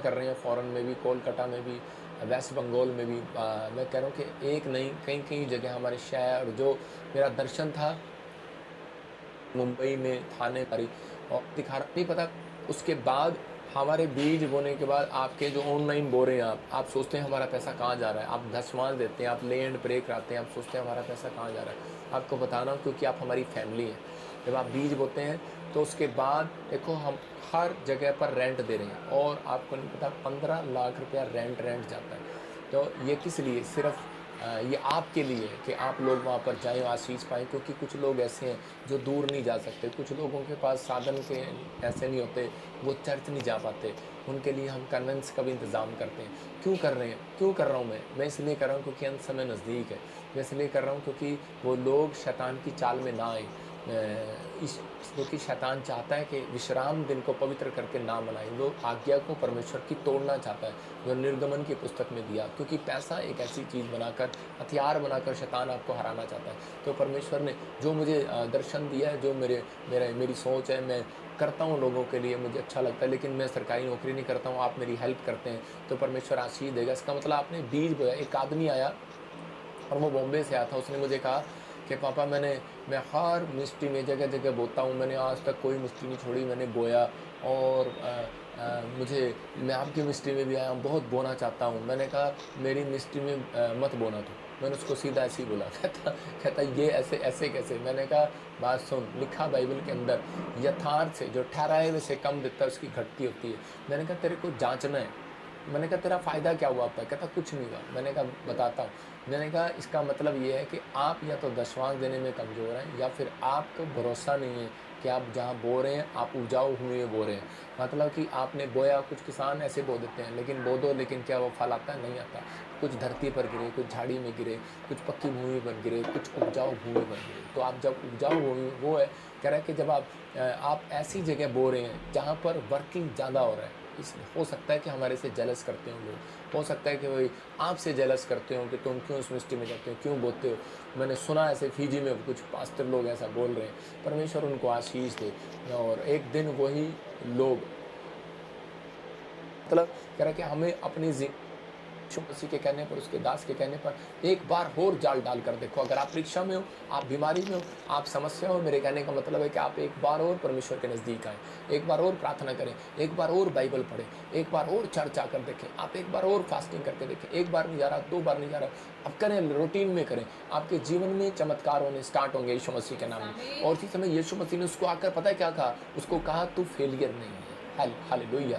कर रहे हैं, फ़ॉरेन में भी, कोलकाता में भी, वेस्ट बंगाल में भी। मैं कह रहा हूँ कि एक नहीं, कई-कई जगह हमारे शहर जो मेरा दर्शन था मुंबई में, थाने हमारी और दिखा रहा नहीं पता। उसके बाद हमारे बीज बोने के बाद आपके जो ऑनलाइन बो रहे हैं आप सोचते हैं हमारा पैसा कहाँ जा रहा है, आप दसवां देते हैं, आप लैंड प्रे कराते हैं, आप सोचते हैं हमारा पैसा कहाँ जा रहा है। आपको बता रहा हूँ क्योंकि आप हमारी फैमिली हैं। जब आप बीज बोते हैं तो उसके बाद देखो हम हर जगह पर रेंट दे रहे हैं और आपको नहीं पता 15 लाख रुपया रेंट जाता है। तो ये किस लिए, सिर्फ ये आपके लिए कि आप लोग वहाँ पर जाएं, आशीष पाएँ, क्योंकि कुछ लोग ऐसे हैं जो दूर नहीं जा सकते, कुछ लोगों के पास साधन के ऐसे नहीं होते, वो चर्च नहीं जा पाते, उनके लिए हम कन्वेंस का भी इंतज़ाम करते हैं। क्यों कर रहे हैं, क्यों कर रहा हूँ मैं इसलिए कर रहा हूँ क्योंकि अंत समय नज़दीक है। मैं इसलिए कर रहा हूँ क्योंकि वो लोग शैतान की चाल में ना आए। क्योंकि शैतान चाहता है कि विश्राम दिन को पवित्र करके ना मनाएं, वो आज्ञा को परमेश्वर की तोड़ना चाहता है, जो निर्गमन की पुस्तक में दिया। क्योंकि पैसा एक ऐसी चीज़ बनाकर, हथियार बनाकर शैतान आपको हराना चाहता है। तो परमेश्वर ने जो मुझे दर्शन दिया है, जो मेरी सोच है, मैं करता हूँ लोगों के लिए, मुझे अच्छा लगता है, लेकिन मैं सरकारी नौकरी नहीं करता हूँ, आप मेरी हेल्प करते हैं तो परमेश्वर आशीष देगा। इसका मतलब आपने बीज बोया। एक आदमी आया और वो बॉम्बे से आया था, उसने मुझे कहा कि पापा मैं हर मिस्ट्री में जगह जगह बोता हूँ, मैंने आज तक कोई मिस्ट्री नहीं छोड़ी, मैंने बोया और मैं आपकी मिस्ट्री में भी आया हूँ, बहुत बोना चाहता हूँ। मैंने कहा मेरी मिस्ट्री में मत बोना तो। मैंने उसको सीधा ऐसे ही बोला। कहता ये ऐसे ऐसे कैसे। मैंने कहा बात सुन, लिखा बाइबल के अंदर यथार्थ से जो ठहराए हुए से कम देता है उसकी घटती होती है। मैंने कहा तेरे को जांचना है। मैंने कहा तेरा फ़ायदा क्या हुआ आपका। कहता कुछ नहीं हुआ। मैंने कहा बताता हूँ। मैंने कहा इसका मतलब ये है कि आप या तो दशवांश देने में कमज़ोर हैं या फिर आपको भरोसा नहीं है कि आप जहाँ बो रहे हैं आप उपजाऊ हुए बो रहे हैं। मतलब कि आपने बोया, कुछ किसान ऐसे बो देते हैं लेकिन बो दो, लेकिन क्या वो फल आता है, नहीं आता। कुछ धरती पर गिरे, कुछ झाड़ी में गिरे, कुछ पक्की भूमि पर गिरे, कुछ उपजाऊ भूमि पर गिरे। तो आप जब उपजाऊ भूमि, वो है कह रहा है कि जब आप ऐसी जगह बो रहे हैं जहाँ पर वर्किंग ज़्यादा हो रहा है, इसलिए हो सकता है कि हमारे से जेलस करते हो लोग, हो सकता है कि भाई आपसे जेलस करते हो कि तुम क्यों उस मिस्ट्री में जाते हो, क्यों बोलते हो। मैंने सुना ऐसे फीजी में कुछ पास्टर लोग ऐसा बोल रहे हैं। परमेश्वर उनको आशीष दे। और एक दिन वही लोग, मतलब कह रहा है कि हमें अपनी यीशु मसीह के कहने पर, उसके दास के कहने पर एक बार और जाल डाल कर देखो। अगर आप परीक्षा में हो, आप बीमारी में हो, आप समस्या हो, मेरे कहने का मतलब है कि आप एक बार और परमेश्वर के नज़दीक आएँ, एक बार और प्रार्थना करें, एक बार और बाइबल पढ़ें, एक बार और चर्च आकर देखें, आप एक बार और फास्टिंग करके देखें। एक बार नहीं जा रहा, 2 बार नहीं जा रहा, अब करें, रूटीन में करें। आपके जीवन में चमत्कार होने स्टार्ट होंगे यीशु मसीह के नाम में। और इसी समय यीशु मसीह ने उसको आकर पता है क्या कहा? उसको कहा तू फेलियर नहीं है। हालेलुया।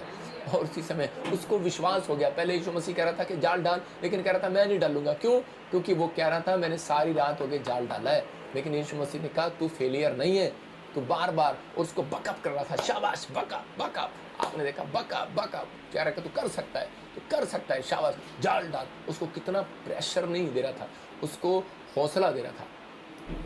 और उसी समय उसको विश्वास हो गया। पहले यीशु मसीह कह रहा था कि जाल डाल, लेकिन कह रहा था मैं नहीं डालूंगा। क्यों? क्योंकि वो कह रहा था मैंने सारी रात हो गई जाल डाला है। लेकिन यीशु मसीह ने कहा तू फेलियर नहीं है। तो बार बार उसको बकअप कर रहा था, शाबाश, बकअप बकअप। आपने देखा बकअप बकअप, कह रहा है कि तू कर सकता है, तू कर सकता है, शाबाश, जाल डाल। उसको कितना प्रेशर नहीं दे रहा था, उसको हौसला दे रहा था,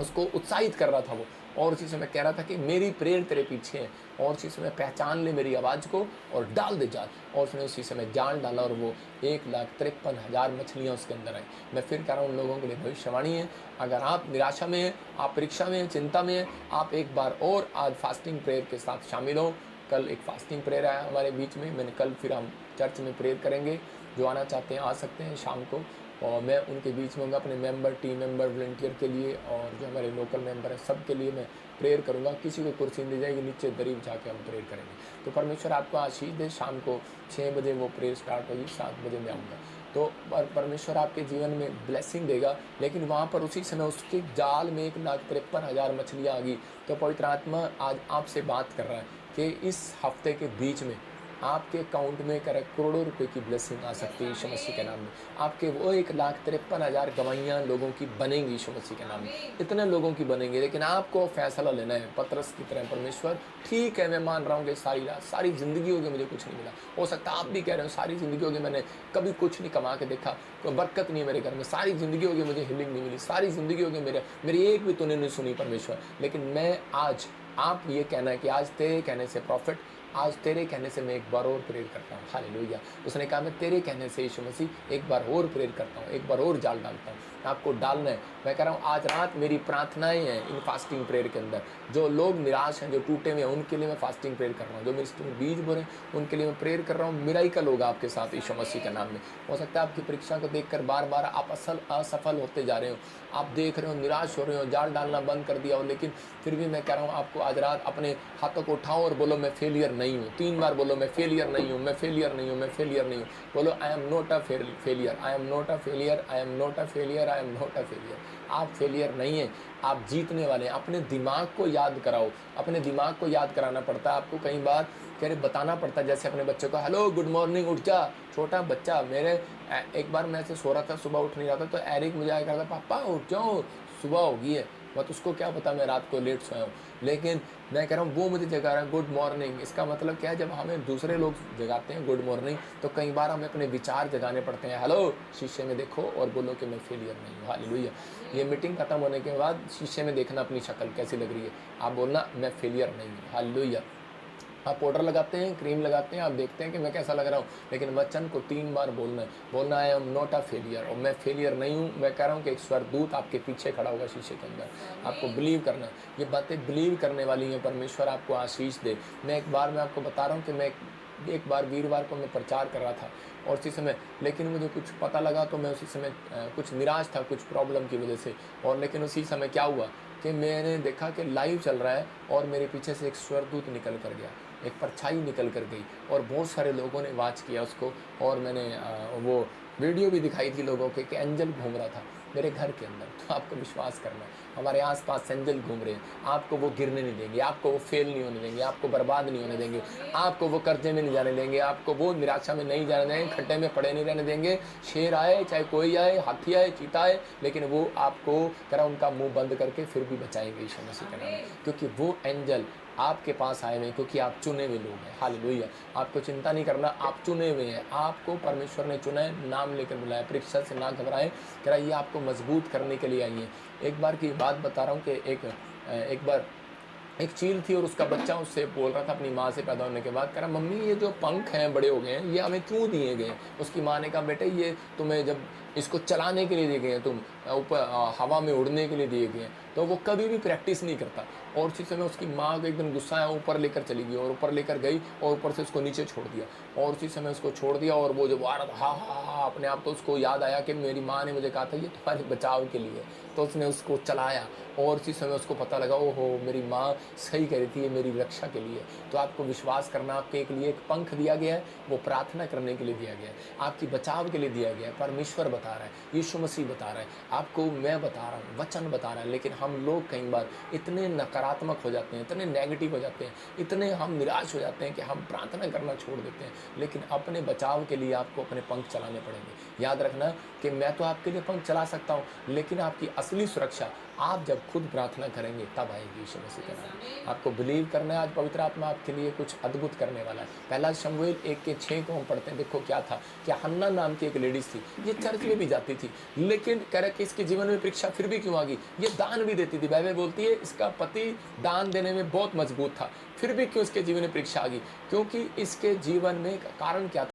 उसको उत्साहित कर रहा था वो। और उसी समय कह रहा था कि मेरी प्रेर तेरे पीछे है, और उसी समय पहचान ले मेरी आवाज़ को और डाल दे जाल। और उसने उसी समय जाल डाला और वो 1,53,000 मछलियाँ उसके अंदर आई। मैं फिर कह रहा हूँ उन लोगों के लिए भविष्यवाणी है, अगर आप निराशा में हैं, आप परीक्षा में हैं, चिंता में हैं, आप एक बार और आज फास्टिंग प्रेयर के साथ शामिल हो। कल एक फास्टिंग प्रेयर आया हमारे बीच में, मैंने कल फिर हम चर्च में प्रेयर करेंगे। जो आना चाहते हैं आ सकते हैं शाम को, और मैं उनके बीच में होंगे अपने मेंबर, टीम मेंबर, वॉलंटियर के लिए, और जो हमारे लोकल मेंबर हैं सब के लिए मैं प्रेयर करूंगा। किसी को कुर्सी दी जाएगी, नीचे दरी बिछा के हम प्रेयर करेंगे। तो परमेश्वर आपको आशीष दे। शाम को 6 बजे वो प्रेयर स्टार्ट होगी, 7 बजे मैं आऊँगा। तो परमेश्वर आपके जीवन में ब्लेसिंग देगा। लेकिन वहाँ पर उसी समय उसके जाल में 1,53,000 मछलियाँ आ गई। तो पवित्र आत्मा आज आपसे बात कर रहा है कि इस हफ्ते के बीच में आपके अकाउंट में करोड़ों रुपए की ब्लेसिंग आ सकती है यीशु मसीह के नाम में। आपके वो 1,53,000 गवाहियाँ लोगों की बनेंगी यीशु मसीह के नाम में, इतने लोगों की बनेंगी। लेकिन आपको फैसला लेना है पतरस की तरह। परमेश्वर ठीक है, मैं मान रहा हूँ कि सारी रात, सारी ज़िंदगी हो गई मुझे कुछ नहीं मिला। हो सकता है आप भी कह रहे हो सारी ज़िंदगी हो गई मैंने कभी कुछ नहीं कमा के देखा, कोई बरकत नहीं है मेरे घर में, सारी ज़िंदगी हो गई मुझे हीलिंग नहीं मिली, सारी ज़िंदगी हो गई मेरी एक भी तूने नहीं सुनी परमेश्वर। लेकिन मैं आज, आप ये कहना है कि आज तेरे कहने से प्रॉफिट आज तेरे कहने से मैं एक बार और प्रेयर करता हूँ, हालेलुया। उसने कहा मैं तेरे कहने से यीशु मसीह एक बार और प्रेयर करता हूँ, एक बार और जाल डालता हूँ। आपको डालना है। मैं कह रहा हूँ आज रात मेरी प्रार्थनाएँ हैं इन फास्टिंग प्रेयर के अंदर। जो लोग निराश हैं, जो टूटे हुए हैं, उनके लिए मैं फास्टिंग प्रेयर कर रहा हूँ। जो मेरे में बीज बोए हैं, उनके लिए मैं प्रेयर कर रहा हूँ। मिराकल होगा आपके साथ यीशु मसीह के नाम में। हो सकता है आपकी परीक्षा को देखकर बार-बार आप असफल होते जा रहे हो। आप देख रहे हो, निराश हो रहे हो, जाल डालना बंद कर दिया हो, लेकिन फिर भी मैं कह रहा हूँ आपको आज रात अपने हाथों को उठाओ और बोलो मैं फेलियर नहीं हूँ। 3 बार बोलो मैं फेलियर नहीं हूँ, मैं फेलियर नहीं हूँ, मैं फेलियर नहीं हूँ। बोलो I am not a failure, I am not a failure, I am not a failure, I am not a failure. आप फेलियर नहीं हैं, आप जीतने वाले हैं। अपने दिमाग को याद कराओ। अपने दिमाग को याद कराना पड़ता है आपको कई बार, कह रहे बताना पड़ता है। जैसे अपने बच्चों को हेलो गुड मॉर्निंग, उठ जा। छोटा बच्चा एक बार मैं ऐसे सो रहा था, सुबह उठ नहीं रहा था, तो एरिक मुझे आया कहता पापा उठ जाओ, सुबह हो गई है। बट उसको क्या पता मैं रात को लेट सोया हूँ। लेकिन मैं कह रहा हूँ वो मुझे जगा रहा है गुड मॉर्निंग। इसका मतलब क्या है, जब हमें दूसरे लोग जगाते हैं गुड मॉर्निंग, तो कई बार हमें अपने विचार जगाने पड़ते हैं। हेलो, शीशे में देखो और बोलो कि मैं फेलियर नहीं हूँ, हालेलुया। ये मीटिंग खत्म होने के बाद शीशे में देखना अपनी शक्ल कैसी लग रही है। आप बोलना मैं फेलियर नहीं हूँ, हालेलुया। आप पाउडर लगाते हैं, क्रीम लगाते हैं, आप देखते हैं कि मैं कैसा लग रहा हूँ, लेकिन वचन को 3 बार बोलना है। बोलना I am not a failure, और मैं फेलियर नहीं हूँ। मैं कह रहा हूँ कि एक स्वर्गदूत आपके पीछे खड़ा होगा शीशे के अंदर। आपको बिलीव करना है, ये बातें बिलीव करने वाली हैं। परमेश्वर आपको आशीष दे। मैं आपको बता रहा हूँ कि मैं एक बार वीरवार को मैं प्रचार कर रहा था, और उसी समय लेकिन मुझे कुछ पता लगा, तो मैं उसी समय कुछ निराश था कुछ प्रॉब्लम की वजह से। और लेकिन उसी समय क्या हुआ कि मैंने देखा कि लाइव चल रहा है और मेरे पीछे से एक स्वर्गदूत निकल कर गया, एक परछाई निकल कर गई, और बहुत सारे लोगों ने वॉच किया उसको। और मैंने वो वीडियो भी दिखाई थी लोगों के कि एंजल घूम रहा था मेरे घर के अंदर। तो आपको विश्वास करना है, हमारे आसपास एंजल घूम रहे हैं। आपको वो गिरने नहीं देंगे, आपको वो फेल नहीं होने देंगे, आपको बर्बाद नहीं होने देंगे, आपको वो कर्जे में नहीं जाने देंगे, आपको वो निराशा में नहीं जाने देंगे, खड्डे में पड़े नहीं रहने देंगे। शेर आए, चाहे कोई आए, हाथी आए, चीता आए, लेकिन वो आपको करा उनका मुंह बंद करके फिर भी बचाएंगे यीशु मसीह के नाम में, क्योंकि वो एंजल आपके पास आए हुए हैं, क्योंकि आप चुने हुए लोग हैं, हालेलुया। आपको चिंता नहीं करना, आप चुने हुए हैं। आपको परमेश्वर ने चुना है, नाम लेकर बुलाया। परीक्षा से ना घबराएं, कह रहा ये आपको मजबूत करने के लिए आई है। एक बार की बात बता रहा हूँ कि एक बार एक चील थी, और उसका बच्चा उससे बोल रहा था अपनी माँ से पैदा होने के बाद, कह रहा मम्मी ये जो पंख हैं बड़े हो गए हैं, ये हमें क्यों दिए गए हैं। उसकी माँ ने कहा बेटे ये तुम्हें जब इसको चलाने के लिए दिए गए हैं, तुम ऊपर हवा में उड़ने के लिए दिए गए हैं। तो वो कभी भी प्रैक्टिस नहीं करता। और उसी समय उसकी माँ को एकदम गुस्सा आया, ऊपर लेकर चली गई, और ऊपर लेकर गई और ऊपर से उसको नीचे छोड़ दिया। और उसी समय उसको छोड़ दिया, और वो जब आ रहा था हा हा हा अपने आप, तो उसको याद आया कि मेरी माँ ने मुझे कहा था ये तुम्हारे बचाव के लिए। तो उसने उसको चलाया, और उसी समय उसको पता लगा ओहो मेरी माँ सही कह रही थी, ये मेरी रक्षा के लिए। तो आपको विश्वास करना, आपके एक लिए एक पंख दिया गया है, वो प्रार्थना करने के लिए दिया गया है, आपकी बचाव के लिए दिया गया है। परमेश्वर बता रहा है, यीशु मसीह बता रहा है आपको, मैं बता रहा हूँ, वचन बता रहा है। लेकिन हम लोग कई बार इतने नकारात्मक हो जाते हैं, इतने नेगेटिव हो जाते हैं, इतने हम निराश हो जाते हैं कि हम प्रार्थना करना छोड़ देते हैं। लेकिन अपने बचाव के लिए आपको अपने पंख चलाने पड़ेंगे। याद रखना कि मैं तो आपके लिए पंख चला सकता हूँ, लेकिन आपकी असली सुरक्षा आप जब खुद प्रार्थना करेंगे तब आएगी यीशु मसीह के नाम। आपको बिलीव करना है, आज पवित्र आत्मा आपके लिए कुछ अद्भुत करने वाला है। पहला शमूएल 1:6 को हम पढ़ते हैं। देखो क्या था कि हन्ना नाम की एक लेडीज थी, ये चर्च में भी जाती थी, लेकिन कह रहा कि इसके जीवन में परीक्षा फिर भी क्यों आ गई। ये दान भी देती थी, बाइबल बोलती है इसका पति दान देने में बहुत मजबूत था, फिर भी क्यों इसके जीवन में परीक्षा आ गई। क्योंकि इसके जीवन में कारण क्या था।